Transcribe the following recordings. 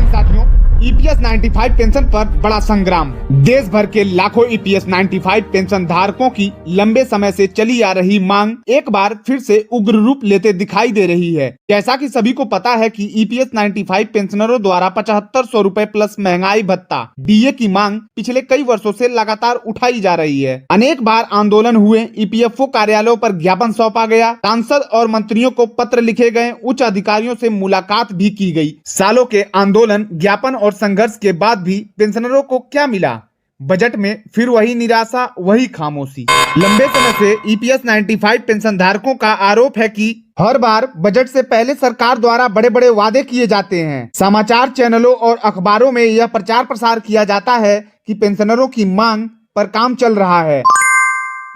साथियों, EPS 95 pension पर बड़ा संग्राम। देश भर के लाखों ईपीएस 95 पेंशन धारकों की लंबे समय से चली आ रही मांग एक बार फिर से उग्र रूप लेते दिखाई दे रही है। जैसा कि सभी को पता है कि ईपीएस 95 पेंशनरों द्वारा 7500 रुपए प्लस महंगाई भत्ता डीए की मांग पिछले कई वर्षों से लगातार उठाई जा रही है। अनेक बार आंदोलन हुए, ईपीएफओ कार्यालयों पर ज्ञापन सौंपा गया, सांसद और मंत्रियों को पत्र लिखे गए, उच्च अधिकारियों से मुलाकात भी की गई। सालों के आंदोलन, ज्ञापन और संघर्ष के बाद भी पेंशनरों को क्या मिला? बजट में फिर वही निराशा, वही खामोशी। लंबे समय से ईपीएस 95 पेंशन धारकों का आरोप है कि हर बार बजट से पहले सरकार द्वारा बड़े बड़े वादे किए जाते हैं। समाचार चैनलों और अखबारों में यह प्रचार प्रसार किया जाता है कि पेंशनरों की मांग पर काम चल रहा है,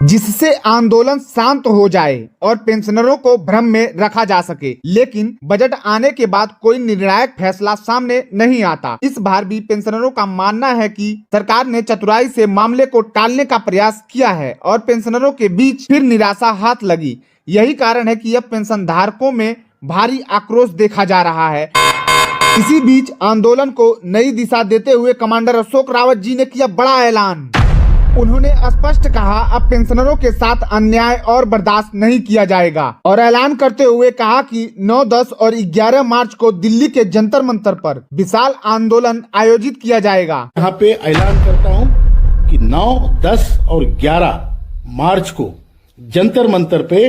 जिससे आंदोलन शांत हो जाए और पेंशनरों को भ्रम में रखा जा सके। लेकिन बजट आने के बाद कोई निर्णायक फैसला सामने नहीं आता। इस बार भी पेंशनरों का मानना है कि सरकार ने चतुराई से मामले को टालने का प्रयास किया है और पेंशनरों के बीच फिर निराशा हाथ लगी। यही कारण है कि अब पेंशन धारकों में भारी आक्रोश देखा जा रहा है। इसी बीच आंदोलन को नई दिशा देते हुए कमांडर अशोक रावत जी ने किया बड़ा ऐलान। उन्होंने स्पष्ट कहा, अब पेंशनरों के साथ अन्याय और बर्दाश्त नहीं किया जाएगा और ऐलान करते हुए कहा कि 9, 10 और 11 मार्च को दिल्ली के जंतर मंतर पर विशाल आंदोलन आयोजित किया जाएगा। यहाँ पे ऐलान करता हूँ कि 9, 10 और 11 मार्च को जंतर मंतर पे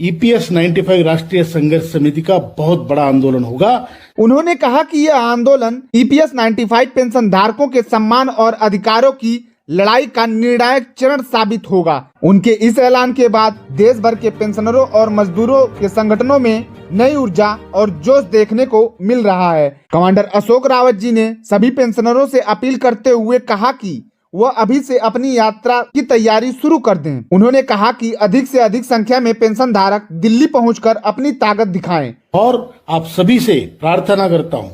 ईपीएस 95 राष्ट्रीय संघर्ष समिति का बहुत बड़ा आंदोलन होगा। उन्होंने कहा कि यह आंदोलन ईपीएस 95 पेंशन धारकों के सम्मान और अधिकारों की लड़ाई का निर्णायक चरण साबित होगा। उनके इस ऐलान के बाद देश भर के पेंशनरों और मजदूरों के संगठनों में नई ऊर्जा और जोश देखने को मिल रहा है। कमांडर अशोक रावत जी ने सभी पेंशनरों से अपील करते हुए कहा कि वह अभी से अपनी यात्रा की तैयारी शुरू कर दें। उन्होंने कहा कि अधिक से अधिक संख्या में पेंशन धारक दिल्ली पहुंचकर अपनी ताकत दिखाएं। और आप सभी से प्रार्थना करता हूं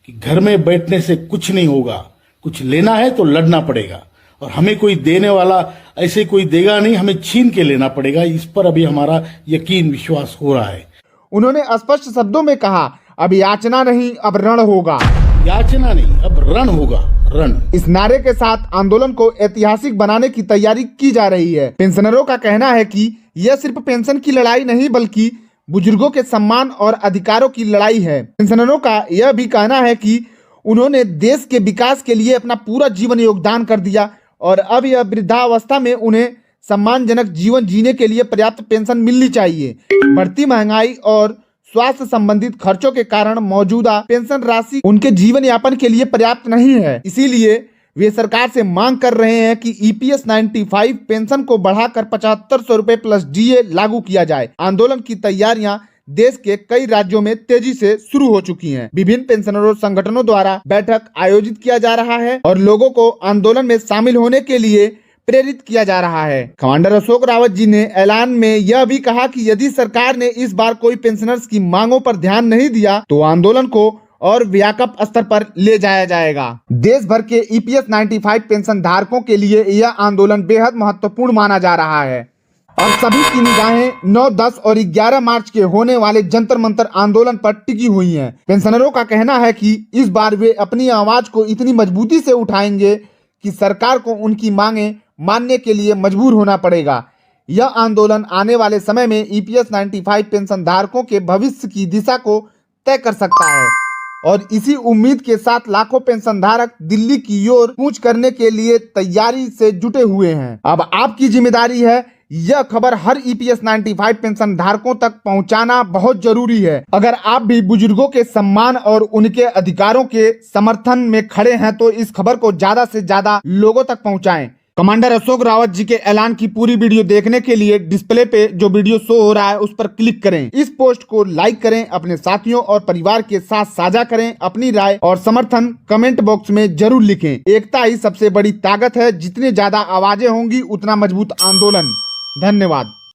कि घर में बैठने से कुछ नहीं होगा, कुछ लेना है तो लड़ना पड़ेगा और हमें कोई देने वाला ऐसे कोई देगा नहीं, हमें छीन के लेना पड़ेगा। इस पर अभी हमारा यकीन विश्वास हो रहा है। उन्होंने स्पष्ट शब्दों में कहा, अब याचना नहीं, अब रण होगा। याचना नहीं, अब रण होगा, रण। इस नारे के साथ आंदोलन को ऐतिहासिक बनाने की तैयारी की जा रही है। पेंशनरों का कहना है कि यह सिर्फ पेंशन की लड़ाई नहीं बल्कि बुजुर्गों के सम्मान और अधिकारों की लड़ाई है। पेंशनरों का यह भी कहना है कि उन्होंने देश के विकास के लिए अपना पूरा जीवन योगदान कर दिया और अब यह वृद्धावस्था में उन्हें सम्मानजनक जीवन जीने के लिए पर्याप्त पेंशन मिलनी चाहिए। बढ़ती महंगाई और स्वास्थ्य संबंधित खर्चों के कारण मौजूदा पेंशन राशि उनके जीवन यापन के लिए पर्याप्त नहीं है। इसीलिए वे सरकार से मांग कर रहे हैं कि ईपीएस 95 पेंशन को बढ़ाकर 7500 रुपए प्लस डीए लागू किया जाए। आंदोलन की तैयारियां देश के कई राज्यों में तेजी से शुरू हो चुकी हैं। विभिन्न पेंशनरों संगठनों द्वारा बैठक आयोजित किया जा रहा है और लोगों को आंदोलन में शामिल होने के लिए प्रेरित किया जा रहा है। कमांडर अशोक रावत जी ने ऐलान में यह भी कहा कि यदि सरकार ने इस बार कोई पेंशनर्स की मांगों पर ध्यान नहीं दिया तो आंदोलन को और व्यापक स्तर पर ले जाया जाएगा। देश भर के ईपीएस 95 पेंशन धारकों के लिए यह आंदोलन बेहद महत्वपूर्ण माना जा रहा है और सभी की निगाहें 9, 10 और 11 मार्च के होने वाले जंतर मंतर आंदोलन पर टिकी हुई हैं। पेंशनरों का कहना है कि इस बार वे अपनी आवाज को इतनी मजबूती से उठाएंगे कि सरकार को उनकी मांगें मानने के लिए मजबूर होना पड़ेगा। यह आंदोलन आने वाले समय में ईपीएस 95 पेंशन धारकों के भविष्य की दिशा को तय कर सकता है और इसी उम्मीद के साथ लाखों पेंशन धारक दिल्ली की ओर कूच करने के लिए तैयारी से जुटे हुए हैं। अब आपकी जिम्मेदारी है यह खबर हर ईपीएस 95 पेंशन धारकों तक पहुंचाना बहुत जरूरी है। अगर आप भी बुजुर्गों के सम्मान और उनके अधिकारों के समर्थन में खड़े हैं तो इस खबर को ज्यादा से ज्यादा लोगों तक पहुंचाएं। कमांडर अशोक रावत जी के ऐलान की पूरी वीडियो देखने के लिए डिस्प्ले पे जो वीडियो शो हो रहा है उस पर क्लिक करें। इस पोस्ट को लाइक करें, अपने साथियों और परिवार के साथ साझा करें। अपनी राय और समर्थन कमेंट बॉक्स में जरूर लिखें। एकता ही सबसे बड़ी ताकत है। जितनी ज्यादा आवाजें होंगी उतना मजबूत आंदोलन। धन्यवाद।